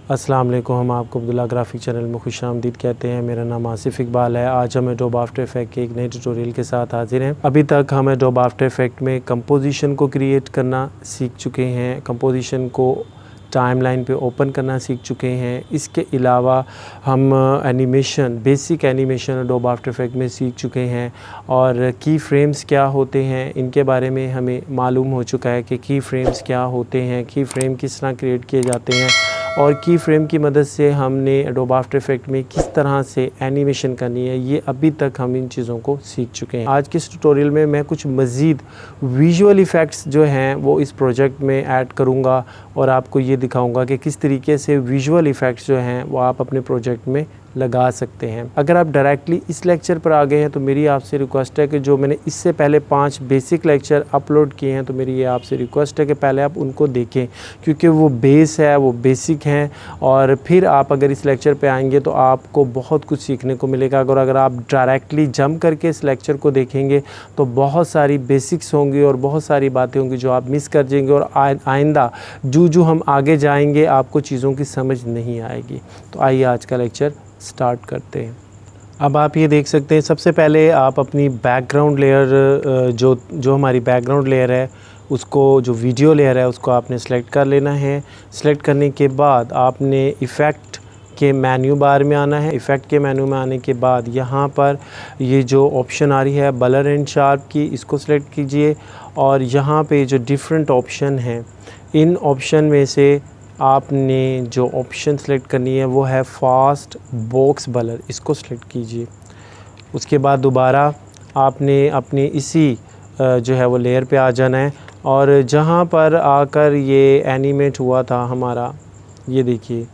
अस्सलाम वालेकुम। हम आपको अब्दुल्ला ग्राफिक चैनल में खुशामदीद कहते हैं। मेरा नाम आसिफ इकबाल है। आज हम एडोब आफ्टर इफेक्ट के एक नए ट्यूटोरियल के साथ हाजिर हैं। अभी तक हम एडोब आफ्टर इफेक्ट में कंपोजिशन को क्रिएट करना सीख चुके हैं, कंपोजिशन को टाइमलाइन पे ओपन करना सीख चुके हैं। इसके अलावा हम animation, basic animation adobe after effect में सीख चुके हैं और की फ्रेम्स क्या होते हैं इनके बारे में हमें मालूम हो चुका है कि की फ्रेम्स क्या होते हैं, की फ्रेम किस तरह क्रिएट किए जाते हैं और की फ्रेम की मदद से हमने एडोब आफ्टर इफेक्ट में किस तरह से एनिमेशन करनी है, ये अभी तक हम इन चीज़ों को सीख चुके हैं। आज के इस ट्यूटोरियल में मैं कुछ मज़ीद विजुअल इफ़ेक्ट्स जो हैं वो इस प्रोजेक्ट में ऐड करूँगा और आपको ये दिखाऊंगा कि किस तरीके से विजुअल इफ़ेक्ट्स जो हैं वो आप अपने प्रोजेक्ट में लगा सकते हैं। अगर आप डायरेक्टली इस लेक्चर पर आ गए हैं तो मेरी आपसे रिक्वेस्ट है कि जो मैंने इससे पहले 5 बेसिक लेक्चर अपलोड किए हैं तो मेरी ये आपसे रिक्वेस्ट है कि पहले आप उनको देखें, क्योंकि वो बेस है, वो बेसिक हैं और फिर आप अगर इस लेक्चर पे आएंगे तो आपको बहुत कुछ सीखने को मिलेगा। अगर आप डायरेक्टली जंप करके इस लेक्चर को देखेंगे तो बहुत सारी बेसिक्स होंगी और बहुत सारी बातें होंगी जो आप मिस कर जाएंगे और आइंदा जो हम आगे जाएंगे आपको चीज़ों की समझ नहीं आएगी। तो आइए आज का लेक्चर स्टार्ट करते हैं। अब आप ये देख सकते हैं, सबसे पहले आप अपनी बैकग्राउंड लेयर जो हमारी बैकग्राउंड लेयर है उसको, जो वीडियो लेयर है उसको आपने सेलेक्ट कर लेना है। सेलेक्ट करने के बाद आपने इफ़ेक्ट के मेन्यू बार में आना है। इफ़ेक्ट के मेन्यू में आने के बाद यहाँ पर ये जो ऑप्शन आ रही है ब्लर एंड शार्प की, इसको सेलेक्ट कीजिए और यहाँ पे जो डिफरेंट ऑप्शन हैं इन ऑप्शन में से आपने जो ऑप्शन सेलेक्ट करनी है वो है फास्ट बॉक्स ब्लर, इसको सेलेक्ट कीजिए। उसके बाद दोबारा आपने अपनी इसी जो है वो लेयर पे आ जाना है और जहाँ पर आकर ये एनिमेट हुआ था हमारा, ये देखिए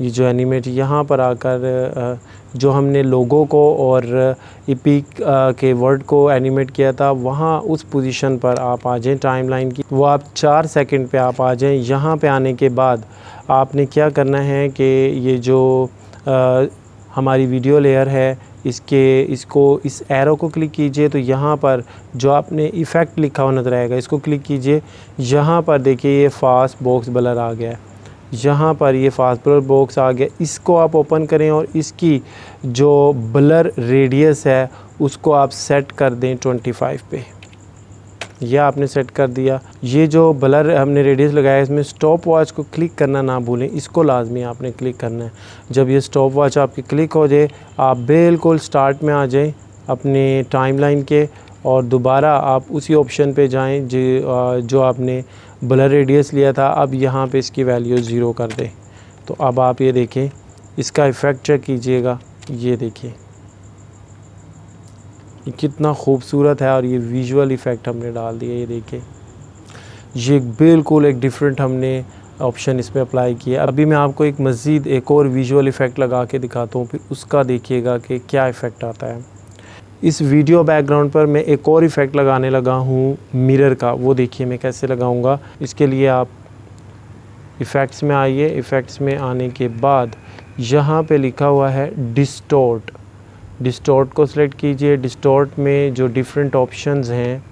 ये जो एनिमेट यहाँ पर आकर जो हमने लोगो को और इपिक के वर्ड को एनिमेट किया था वहाँ उस पोजीशन पर आप आ जाएं टाइमलाइन की, वो आप 4 सेकंड पे आप आ जाएं। यहाँ पे आने के बाद आपने क्या करना है कि ये जो हमारी वीडियो लेयर है इसको इस एरो को क्लिक कीजिए तो यहाँ पर जो आपने इफ़ेक्ट लिखा हुआ नज़र आएगा इसको क्लिक कीजिए। यहाँ पर देखिए ये फास्ट बॉक्स ब्लर आ गया है, यहाँ पर ये फास्ट ब्लर बॉक्स आ गया। इसको आप ओपन करें और इसकी जो ब्लर रेडियस है उसको आप सेट कर दें 25 पे। यह आपने सेट कर दिया। ये जो ब्लर हमने रेडियस लगाया इसमें स्टॉप वॉच को क्लिक करना ना भूलें, इसको लाजमी आपने क्लिक करना है। जब ये स्टॉप वॉच आपकी क्लिक हो जाए आप बिल्कुल स्टार्ट में आ जाएं अपने टाइमलाइन के और दोबारा आप उसी ऑप्शन पे जाएं जो आपने ब्लर रेडियस लिया था। अब यहाँ पे इसकी वैल्यू 0 कर दें। तो अब आप ये देखें, इसका इफ़ेक्ट चेक कीजिएगा, ये देखिए ये कितना खूबसूरत है और ये विजुअल इफ़ेक्ट हमने डाल दिया। ये देखिए ये बिल्कुल एक डिफरेंट हमने ऑप्शन इसमें अप्लाई किया। अभी मैं आपको एक और विजुअल इफ़ेक्ट लगा के दिखाता हूँ, फिर उसका देखिएगा कि क्या इफ़ेक्ट आता है। इस वीडियो बैकग्राउंड पर मैं एक और इफ़ेक्ट लगाने लगा हूँ मिरर का, वो देखिए मैं कैसे लगाऊंगा। इसके लिए आप इफ़ेक्ट्स में आइए। इफ़ेक्ट्स में आने के बाद यहाँ पे लिखा हुआ है डिस्टॉर्ट, डिस्टॉर्ट को सिलेक्ट कीजिए। डिस्टॉर्ट में जो डिफरेंट ऑप्शंस हैं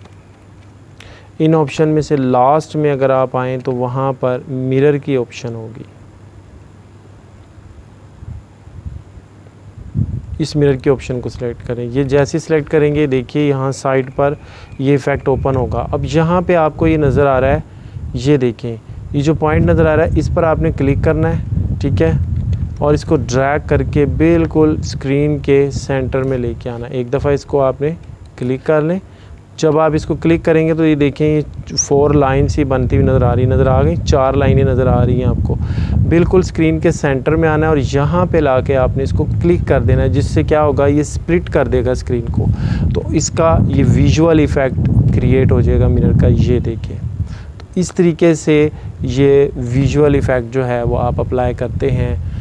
इन ऑप्शन में से लास्ट में अगर आप आएँ तो वहाँ पर मिरर की ऑप्शन होगी। इस मिरर के ऑप्शन को सिलेक्ट करें। ये जैसे सिलेक्ट करेंगे देखिए यहाँ साइड पर ये इफ़ेक्ट ओपन होगा। अब यहाँ पे आपको ये नज़र आ रहा है, ये देखें ये जो पॉइंट नज़र आ रहा है इस पर आपने क्लिक करना है, ठीक है, और इसको ड्रैग करके बिल्कुल स्क्रीन के सेंटर में लेके आना। एक दफ़ा इसको आपने क्लिक कर लें। जब आप इसको क्लिक करेंगे तो ये देखें ये 4 लाइन्स ही बनती हुई नज़र आ गई, 4 लाइनें नज़र आ रही हैं आपको। बिल्कुल स्क्रीन के सेंटर में आना है और यहाँ पे लाके आपने इसको क्लिक कर देना है, जिससे क्या होगा ये स्प्लिट कर देगा स्क्रीन को। तो इसका ये विजुअल इफ़ेक्ट क्रिएट हो जाएगा मिरर का, ये देखिए। तो इस तरीके से ये विजुअल इफ़ेक्ट जो है वो आप अप्लाई करते हैं।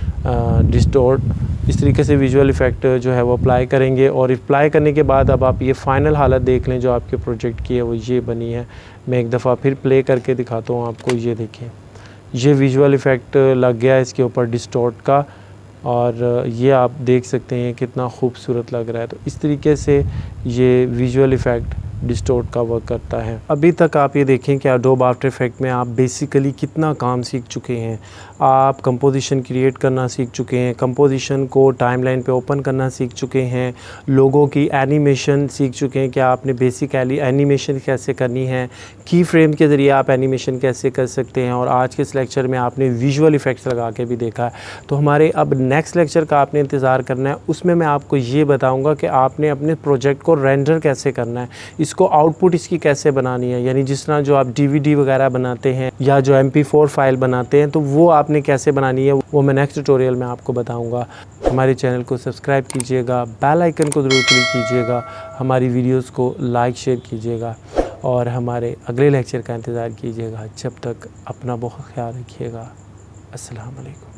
डिस्टॉर्ट इस तरीके से विजुअल इफ़ेक्ट जो है वो अप्लाई करेंगे और अप्लाई करने के बाद अब आप ये फ़ाइनल हालत देख लें जो आपके प्रोजेक्ट की है वो ये बनी है। मैं एक दफ़ा फिर प्ले करके दिखाता हूँ आपको। ये देखें ये विजुअल इफ़ेक्ट लग गया है इसके ऊपर डिस्टॉर्ट का और ये आप देख सकते हैं कितना खूबसूरत लग रहा है। तो इस तरीके से ये विजुअल इफ़ेक्ट डिस्टोर्ट का वर्क करता है। अभी तक आप ये देखें कि एडोब आफ्टर इफेक्ट में आप बेसिकली कितना काम सीख चुके हैं। आप कंपोजिशन क्रिएट करना सीख चुके हैं, कंपोजिशन को टाइमलाइन पे ओपन करना सीख चुके हैं, लोगों की एनिमेशन सीख चुके हैं कि आपने बेसिक एनिमेशन कैसे करनी है, की फ्रेम के ज़रिए आप एनिमेशन कैसे कर सकते हैं, और आज के इस लेक्चर में आपने विजुअल इफ़ेक्ट्स लगा के भी देखा है। तो हमारे अब नेक्स्ट लेक्चर का आपने इंतज़ार करना है, उसमें मैं आपको ये बताऊंगा कि आपने अपने प्रोजेक्ट को रेंडर कैसे करना है, इसको आउटपुट इसकी कैसे बनानी है, यानी जिस तरह जो आप DVD वगैरह बनाते हैं या जो MP4 फाइल बनाते हैं तो वो आपने कैसे बनानी है, वो मैं नेक्स्ट ट्यूटोरियल में आपको बताऊँगा। हमारे चैनल को सब्सक्राइब कीजिएगा, बेल आइकन को ज़रूर क्लिक कीजिएगा, हमारी वीडियोज़ को लाइक शेयर कीजिएगा और हमारे अगले लेक्चर का इंतज़ार कीजिएगा। जब तक अपना बहुत ख्याल रखिएगा। अस्सलाम वालेकुम।